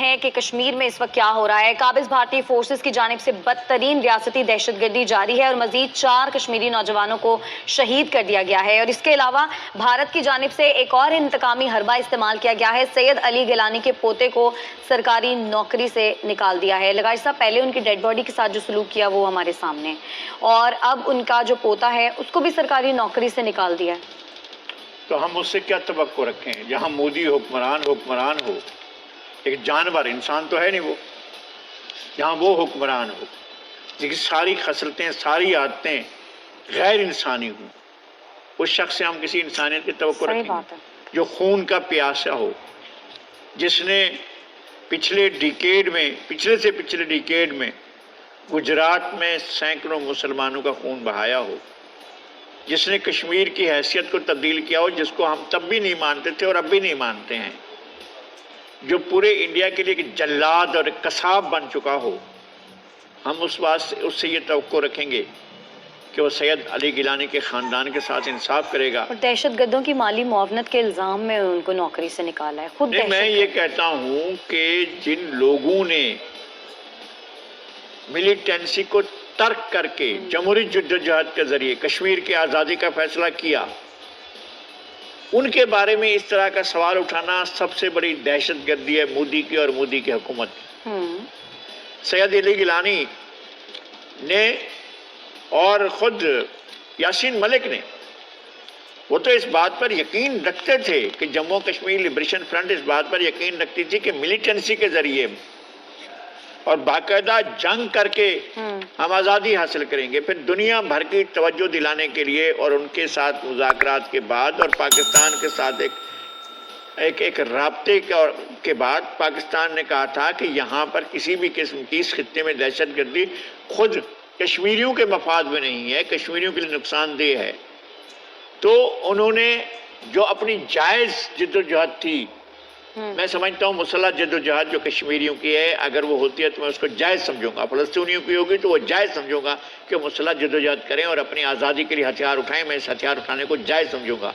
हैं कि कश्मीर में इस वक्त क्या हो रहा है। काबिज भारतीय फोर्सेस की जानिब से बदतरीन रियासती दहशतगर्दी जारी है और मजीद 4 कश्मीरी नौजवानों को शहीद कर दिया गया है। और इसके अलावा भारत की जानिब से एक और इंतकामी हरबा इस्तेमाल किया गया है। सैयद अली गिलानी के पोते को सरकारी नौकरी से निकाल दिया है। लगाई साहब, पहले उनकी डेड बॉडी के साथ जो सलूक किया वो हमारे सामने, और अब उनका जो पोता है उसको भी सरकारी नौकरी से निकाल दिया है। तो हम उससे क्या तवक्को रखें? जहाँ मोदी हुक्मरान हो, एक जानवर, इंसान तो है नहीं वो, जहाँ वो हुक्मरान हो, जिसकी सारी खसलतें, सारी आदतें गैर इंसानी हों, उस शख्स से हम किसी इंसानियत की तवक्को रखें? जो खून का प्यासा हो, जिसने पिछले डिकेड में गुजरात में सैकड़ों मुसलमानों का खून बहाया हो, जिसने कश्मीर की हैसियत को तब्दील किया हो, जिसको हम तब भी नहीं मानते थे और अब भी नहीं मानते हैं, जो पूरे इंडिया के लिए एक जल्लाद और एक कसाब बन चुका हो, हम उससे ये तवक्को रखेंगे कि वो सैयद अली गिलानी के ख़ानदान के साथ इंसाफ करेगा। और दहशतगर्दों की माली मुआवनत के इल्ज़ाम में उनको नौकरी से निकाला है खुद। नहीं, मैं ये कहता हूँ कि जिन लोगों ने मिलिटेंसी को तर्क करके जमहूरी जद्दोजहद के जरिए कश्मीर की आज़ादी का फैसला किया, उनके बारे में इस तरह का सवाल उठाना सबसे बड़ी दहशतगर्दी है मोदी की और मोदी की हुकूमत की। सैयद अली गिलानी ने और ख़ुद यासीन मलिक ने, वो तो इस बात पर यकीन रखते थे कि जम्मू कश्मीर लिबरेशन फ्रंट इस बात पर यकीन रखती थी कि मिलिटेंसी के जरिए और बाकायदा जंग करके हम आज़ादी हासिल करेंगे। फिर दुनिया भर की तवज्जो दिलाने के लिए और उनके साथ मुज़ाकरात के बाद और पाकिस्तान के साथ एक राब्ते के बाद पाकिस्तान ने कहा था कि यहाँ पर किसी भी किस्म की इस खित्ते में दहशतगर्दी खुद कश्मीरियों के मफाद में नहीं है, कश्मीरियों के लिए नुकसानदेह है। तो उन्होंने जो अपनी जायज़ जद्दोजहद थी, मैं समझता हूँ मुसल्लह जद्दोजहद जो कश्मीरियों की है, अगर वो होती है तो मैं उसको जायज़ समझूंगा। फ़लस्तीनियों की होगी तो वो जायज़ समझूंगा कि मुसल्लह जद्दोजहद करें और अपनी आज़ादी के लिए हथियार उठाएं। मैं इस हथियार उठाने को जायज़ समझूंगा।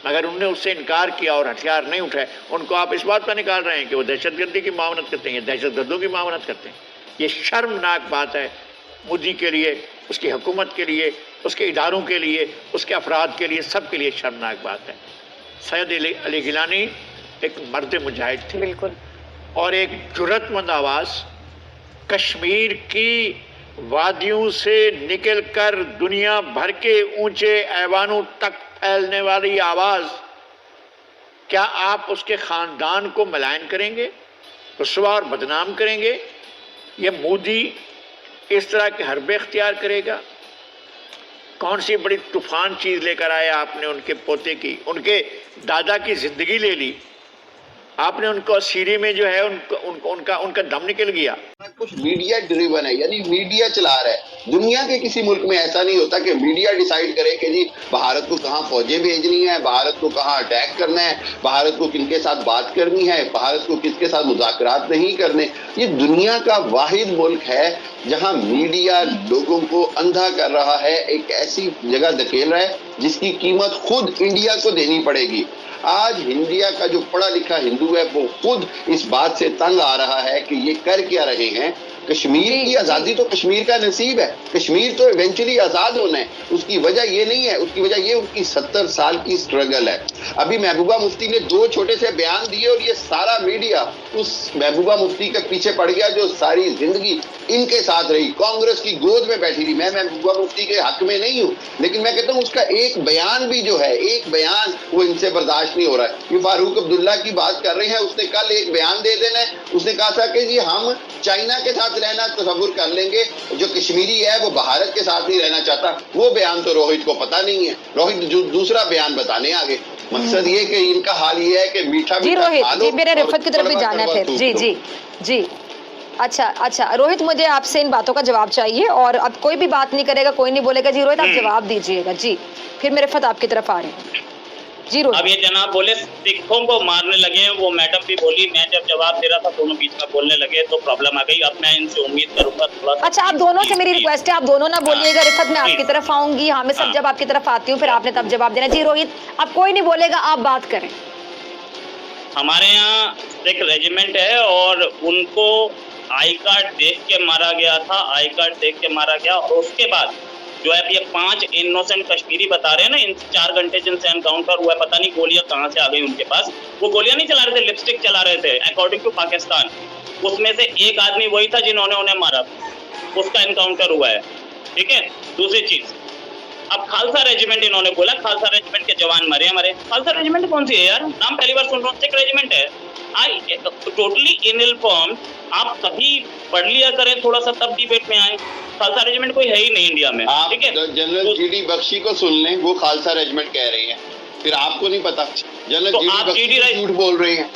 अगर उन्होंने उससे इनकार किया और हथियार नहीं उठाए, उनको आप इस बात पर निकाल रहे हैं कि वो दहशतगर्दी की मावनत करते हैं, दहशतगर्दों की मावनत करते हैं। ये शर्मनाक बात है मोदी के लिए, उसकी हुकूमत के लिए, उसके इदारों के लिए, उसके अफराद के लिए, सब के लिए शर्मनाक बात है। सैयद अली गिलानी एक मर्द मुजाहिद थे, बिल्कुल, और एक जुर्रतमंद आवाज़, कश्मीर की वादियों से निकल कर दुनिया भर के ऊंचे ऐवानों तक फैलने वाली आवाज़। क्या आप उसके ख़ानदान को मलायन करेंगे, रुसवा और बदनाम करेंगे? ये मोदी इस तरह के हरबे इख्तियार करेगा? कौन सी बड़ी तूफान चीज़ लेकर आए आपने उनके पोते की, उनके दादा की ज़िंदगी ले ली आपने। उनको सीरी में जो है उनका दम निकल गया। कुछ मीडिया ड्रिवन है, यानी मीडिया चला रहा है। दुनिया के किसी मुल्क में ऐसा नहीं होता कि मीडिया डिसाइड करे कि जी भारत को कहाँ फौजें भेजनी है, भारत को कहाँ अटैक करना है, भारत को किनके साथ बात करनी है, भारत को किसके साथ मुज़ाकरात नहीं करने। ये दुनिया का वाहिद मुल्क है जहाँ मीडिया लोगों को अंधा कर रहा है, एक ऐसी जगह धकेल रहा है जिसकी कीमत खुद इंडिया को देनी पड़ेगी। आज इंडिया का जो पढ़ा लिखा हिंदू है वो खुद इस बात से तंग आ रहा है कि ये कर क्या रहे हैं। कश्मीर की आज़ादी तो कश्मीर का नसीब है, कश्मीर तो इवेंचुअली आज़ाद होना है। उसकी वजह ये नहीं है, उसकी वजह ये उनकी 70 साल की स्ट्रगल है। अभी महबूबा मुफ्ती ने 2 छोटे से बयान दिए और ये सारा मीडिया उस महबूबा मुफ्ती के पीछे पड़ गया जो सारी जिंदगी इनके साथ रही, कांग्रेस की गोद में बैठी रही। मैं महबूबा मुफ्ती के हक में नहीं हूँ, लेकिन मैं कहता हूँ उसका एक बयान भी जो है, एक बयान वो इनसे बर्दाश्त नहीं हो रहा है। ये फारूक अब्दुल्ला की बात कर रहे हैं, उसने कल एक बयान दे देना है। उसने कहा था कि जी हम चाइना के साथ रहना तसव्वुर कर लेंगे, जो कश्मीरी है वो भारत के साथ नहीं रहना चाहता। वो बयान तो रोहित को पता नहीं है, रोहित जो दूसरा बयान बताने आगे। मकसद ये कि इनका हाल ये है कि मीठा जी रोहित जी, मेरे रिफत की तरफ भी जाना है फिर। जी जी जी, अच्छा रोहित, मुझे आपसे इन बातों का जवाब चाहिए और अब कोई भी बात नहीं करेगा, कोई नहीं बोलेगा। जी रोहित, आप जवाब दीजिएगा। जी, फिर मेरे रिफत आपकी तरफ आ रहे हैं। जी रोहित, अब ये जनाब बोले सिखों को मारने लगे हैं, वो मैडम भी बोली, मैं जब जवाब दे रहा था दोनों बीच में बोलने लगे तो प्रॉब्लम आ गई। अब मैं इनसे उम्मीद करूंगा थोड़ा। अच्छा, आप दोनों से मेरी रिक्वेस्ट है, आप दोनों ना बोलिएगा। रिफत, मैं आपकी तरफ आऊंगी, हाँ मैं सब जब आपकी तरफ आती हूँ फिर आपने तब जवाब देना। जी रोहित, अब कोई नहीं बोलेगा, आप बात करें। हमारे यहाँ सिख रेजिमेंट है और उनको आई कार्ड देख के मारा गया था, आई कार्ड देख के मारा गया। और उसके बाद जो है ये 5 इनोसेंट कश्मीरी बता रहे हैं ना, इन 4 घंटे जिनसे एनकाउंटर हुआ है, पता नहीं गोलियां कहाँ से आ गई उनके पास। वो गोलियां नहीं चला रहे थे, लिपस्टिक चला रहे थे अकॉर्डिंग टू पाकिस्तान। उसमें से एक आदमी वही था जिन्होंने उन्हें मारा, उसका एनकाउंटर हुआ है, ठीक है। दूसरी चीज, अब खालसा रेजिमेंट इन्होंने बोला, खालसा रेजिमेंट के जवान मरे हमारे। खालसा रेजिमेंट कौन सी है यार, नाम पहली बार सुन रहा हूँ। सिख रेजिमेंट है। I totally uninformed. आप कभी पढ़ लिया करें थोड़ा सा, तब डिबेट में आए। खालसा रेजिमेंट कोई है ही नहीं इंडिया में, आप ठीक है। जनरल जीडी बख्शी को सुन लें, वो खालसा रेजिमेंट कह रही है, फिर आपको नहीं पता। जनरल तो जीडी आप बख्शी GD झूठ बोल रहे हैं।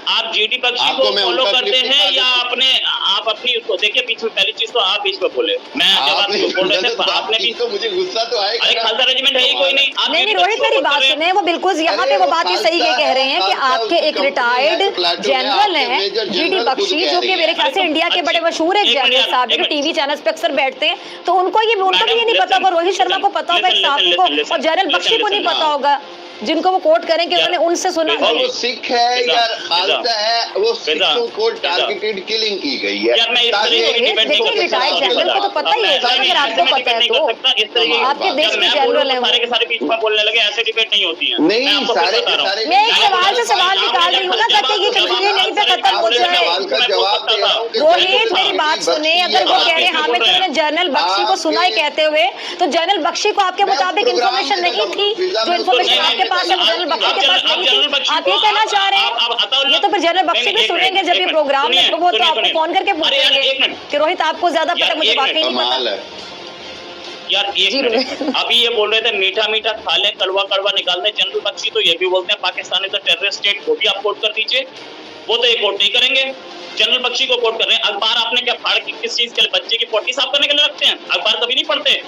आप जीडी बख्शी आपको को मैं फॉलो उनका करते क्लिप हैं दिखा या देता आप अपनी उसको देखिए। बीच में पहली चीज तो आप बीच में बोले, मैं जब आप बोल रहे थे आपने भी, तो मुझे गुस्सा तो आएगा। अरे खालसा रेजिमेंट है ही कोई नहीं। आप नहीं GD रोहित, बख्शी मेरी को बात बोल रहे हैं। सुने, वो बिल्कुल यहाँ पे वो बात ही सही है, कह रहे हैं कि आपके एक रिटायर्ड जनरल हैं जीडी बख्शी, जो कि मेरे ख्याल से इंडिया के बड़े मशहूर एक जनरल साहब जो टीवी चैनल्स पे अक्सर बैठते हैं, तो उनको ये उनको भी ये नहीं पता होगा, रोहित शर्मा को पता होगा एक साहब को, और जनरल बख्शी को नहीं पता होगा, जिनको वो कोट करें कि उन्होंने उनसे सुना। और वो सिख है या खालसा है, वो सिखों को टारगेटेड किलिंग की गई है। यार मैं इस तरीके की डिबेट नहीं देखिए, कर सकता। रिटायर्ड जनरल को तो पता ही है, अगर आपको पता है तो आपके देश के जनरल है वो। सारे के सारे बीच में बोलने लगे, ऐसे डिबेट नहीं होती है। नहीं, मैं आपको सारे बता रहा हूं। सारे मैं एक सवाल से सवाल निकाल रही हूँ ना, ताकि ये कश्मीर नहीं पे खत्म हो जाए। सवाल का जवाब दे रहा हूं कि रोहित मेरी बात सुने, अगर वो कह रहे हैं हामिद ने जनरल बख्शी को सुना है कहते हुए, तो जनरल बख्शी को आपके मुताबिक इन्फॉर्मेशन नहीं थी, जो इन्फॉर्मेशन आपके पास है वो जनरल बख्शी के पास नहीं थी। आप ये कहना चाह रहे हैं? ये तो फिर जनरल बख्शी भी सुनेंगे जब ये प्रोग्राम में, तो वो तो आपको फोन करके पूछेंगे कि रोहित आपको ज्यादा पता, मुझे वाकई नहीं पता। यार एक मिनट, अभी ये बोल रहे थे मीठा मीठा खा ले, कड़वा कड़वा निकाल दे। जनरल बख्शी तो ये भी बोलते हैं Pakistan is a terrorist state, वो भी आप कोट कर दीजिए। वो तो ये कोट नहीं करेंगे, जनरल बख्शी को कोट कर रहे हैं। अखबार आपने क्या फाड़ की किस चीज के लिए, बच्चे की पोटी साफ करने के लिए रखते हैं? अखबार कभी नहीं पढ़ते,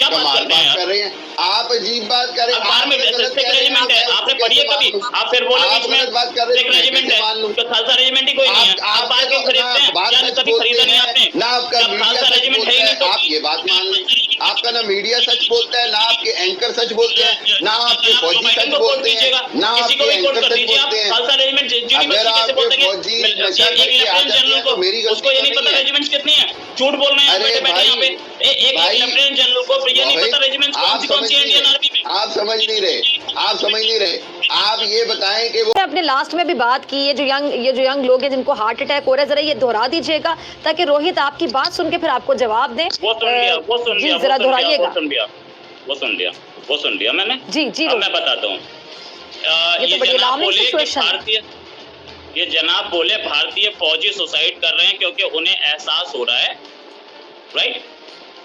क्या बात करते हैं कर रहे हैं आप? अजीब बात कर रहे हैं। अखबार में सिख रेजिमेंट है, आपने पढ़ी है कभी? आप फिर बोले बीच में सिख रेजिमेंट है, तो खालसा रेजिमेंट ही कोई नहीं है। आप बात क्यों खरीदते हैं? क्या कभी खरीदा नहीं आपने? ना आपका खालसा रेजिमेंट है ही नहीं, तो आप ये बात मान लें, आपका ना मीडिया सच बोलता है, ना आपके एंकर सच बोलते हैं, ना आपके फौजी सच बोलते हैं, ना आपके एंकर सच बोलते हैं। खालसा रेजिमेंट अगर आपके फौजी नशा करके आ जाते हैं तो मेरी गलती उसको ये नहीं पता रेजिमेंट कितनी है, झूठ बोल रहे हैं बैठे बैठे यहाँ पे। एक लेफ्टिनेंट जनरल को ये नहीं पता रेजिमेंट कौन सी इंडियन आर्मी में। आप समझ नहीं रहे, आप समझ नहीं रहे। आप ये बताएं कि वो अपने लास्ट में भी बात की, ये जो यंग लोग हैं जिनको हार्ट अटैक हो रहा है, जरा ये दोहरा दीजिएगा ताकि रोहित आपकी बात सुन के फिर आपको जवाब दें। वो सुन लिया, वो सुन लिया, जरा दोहराइएगा। वो सुन लिया, वो सुन लिया, वो सुन लिया मैंने। जी अब मैं बताता हूँ। ये तो बड़ी अलार्मिंग सिचुएशन है। ये जनाब बोले भारतीय फौजी सुसाइड कर रहे हैं क्योंकि उन्हें एहसास हो रहा है, राइट।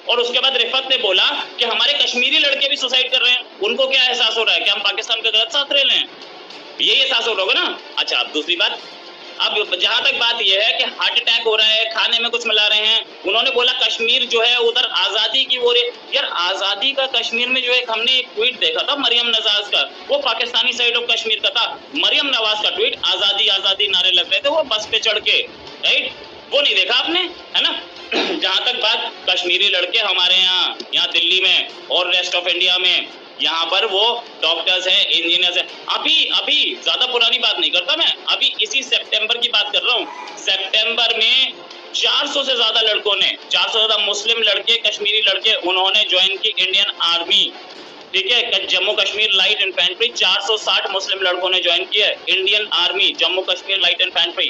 और उसके बाद रिफत ने बोला कि हमारे कश्मीरी लड़के भी सुसाइड कर रहे हैं, उनको क्या एहसास हो रहा है कि हम पाकिस्तान का गलत साथ रह रहे हैं? यही एहसास हो रहा होगा ना। अच्छा, अब दूसरी बात, अब जहां तक बात यह है कि हार्ट अटैक हो रहा है, खाने में कुछ मिला रहे हैं, उन्होंने बोला कश्मीर जो है उधर आजादी की वो यार आजादी का कश्मीर में जो है, हमने एक ट्वीट देखा था मरियम नवाज का, वो पाकिस्तानी साइड ऑफ कश्मीर का था। मरियम नवाज का ट्वीट, आजादी आजादी नारे लग रहे थे वो बस पे चढ़ के, राइट। वो नहीं देखा आपने, है ना। जहां तक बात कश्मीरी लड़के हमारे यहाँ दिल्ली में और रेस्ट ऑफ इंडिया में, यहाँ पर वो डॉक्टर्स हैं, इंजीनियर्स हैं। अभी ज्यादा पुरानी बात नहीं करता मैं, अभी इसी सितंबर की बात कर रहा हूँ। सितंबर में 400 से ज्यादा लड़कों ने, 400 से ज्यादा मुस्लिम लड़के, कश्मीरी लड़के, उन्होंने ज्वाइन की इंडियन आर्मी, ठीक है। जम्मू कश्मीर लाइट इन्फेंट्री 460 मुस्लिम लड़कों ने ज्वाइन किया Indian army, Jammu Kashmir light infantry,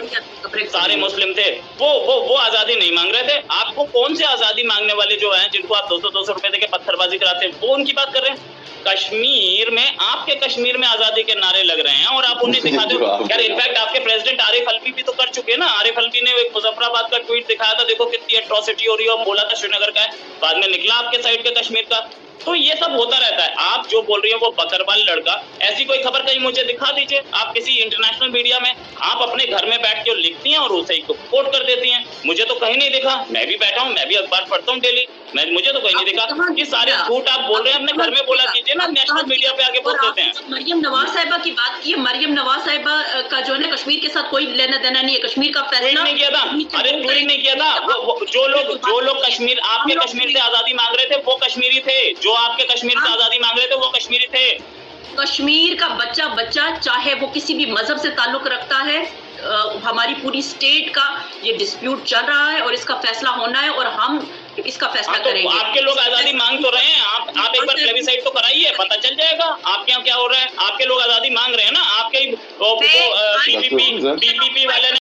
सारे मुस्लिम थे। वो आजादी नहीं मांग रहे थे। आपको कौन से आजादी मांगने वाले जो हैं, जिनको आप 200 रुपए देके पत्थरबाजी कराते हैं, वो उनकी बात कर रहे हैं? कश्मीर में, आपके कश्मीर में आजादी के नारे लग रहे हैं और आप उन्हें दिखा दो यार। इनफैक्ट आपके प्रेसिडेंट आरिफ अलवी भी तो कर चुके हैं ना। आरिफ अलवी ने एक मुजफ्फराबाद का ट्वीट दिखाया था, देखो कितनी एट्रोसिटी हो रही है, बोला था श्रीनगर का है, बाद में निकला आपके साइड के कश्मीर का। तो ये सब होता रहता है। आप जो बोल रही हैं वो बकरवाल लड़का, ऐसी कोई खबर कहीं मुझे दिखा दीजिए आप किसी इंटरनेशनल मीडिया में। आप अपने घर में बैठ के लिखती हैं और उसे ही कोट कर देती हैं। मुझे तो कहीं नहीं दिखा, मैं भी बैठा हूँ, मैं भी अखबार पढ़ता हूँ डेली, मुझे तो कहीं नहीं दिखा। ये सारे झूठ आप बोल रहे हैं, अपने घर में बोला कीजिए ना, नेशनल मीडिया पे आगे बोल देते हैं। मरियम नवाज साहिबा की बात की है, मरियम नवाज साहिबा का जो है ना कश्मीर के साथ कोई लेना देना नहीं है। कश्मीर का फैसला नहीं किया था, अरे ट्वीट नहीं किया था। जो लोग कश्मीर, आपके कश्मीर से आजादी मांग रहे थे वो कश्मीरी थे, जो आपके कश्मीर से आजादी मांग रहे थे वो कश्मीरी थे। कश्मीर का बच्चा बच्चा चाहे वो किसी भी मजहब से ताल्लुक रखता है, हमारी पूरी स्टेट का ये डिस्प्यूट चल रहा है और इसका फैसला होना है और हम इसका फैसला तो करेंगे। आपके लोग आजादी मांग तो रहे हैं, आप एक बार प्लेबिसाइड तो कराइए, पता चल जाएगा आपके यहाँ क्या हो रहा है। आपके लोग आजादी मांग रहे हैं ना, आपके पीपीपी वाले ने